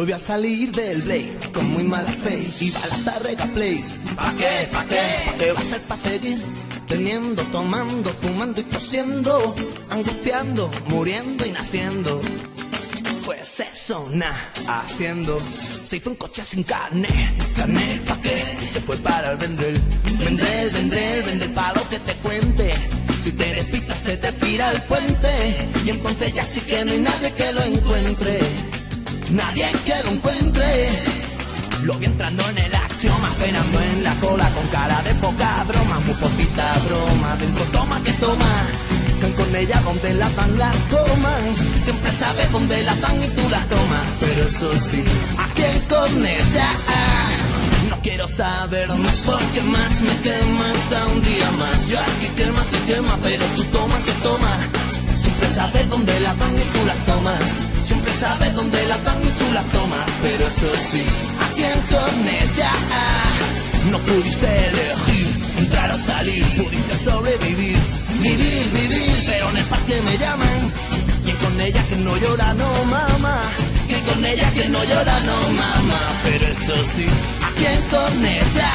Lo vi a salir del Blade con muy mala face. Iba a la Tarrega Place. ¿Pa' qué? ¿Pa' qué? ¿Pa' qué va a ser? ¿Pa' seguir teniendo, tomando, fumando y tosiendo, angustiando, muriendo y naciendo? Pues eso, haciendo. Se hizo un coche sin carne. ¿Carne pa' qué? Y se fue para el Vendrell. Vendrell, pa' lo que te cuente. Si te despitas se te tira el puente. Y entonces ya sí que no hay nadie que lo encuentre. Nadie que lo encuentre. Lo vi entrando en el Axioma, penando en la cola con cara de poca broma, muy poquita broma. Dentro toma que toma, con ella donde la dan la toman. Siempre sabe dónde la dan y tú la tomas. Pero eso sí, aquí en Cornellá no quiero saber más porque más me quemas, da un día más. Yo aquí quema, te quema, pero tú toma que toma. Siempre sabes dónde la dan y tú la tomas. Siempre sabes dónde la dan y tú la tomas. Pero eso sí, aquí en Cornellá no pudiste elegir entrar o salir, pudiste sobrevivir, vivir, pero en el parque me llaman. Y en Cornellá que no llora, no mama. Y en Cornellá que no llora, no mama. Pero eso sí, aquí en Cornellá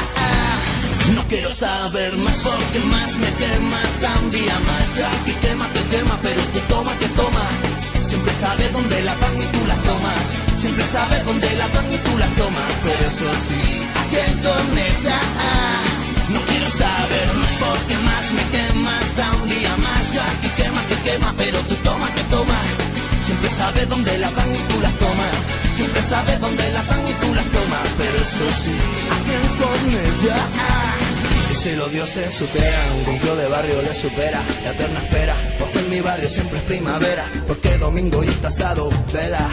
no quiero saber más porque más me quemas, da un día más. Yo aquí quema, te quema, pero tú toma que toma. Siempre sabes dónde la dan y tú la tomas. Siempre sabes dónde la dan y tú la tomas. Pero eso sí, aquí en Cornellá no quiero saber más porque más me quemas, da un día más. Yo aquí quema, te quema, pero tú toma que toma. Siempre sabes dónde la dan y tú la tomas. Siempre sabes dónde la dan y tú la tomas. Pero eso sí, aquí en Cornellá si los dioses superan, un confío de barrio les supera la eterna espera, porque en mi barrio siempre es primavera, porque domingo y tasado vela.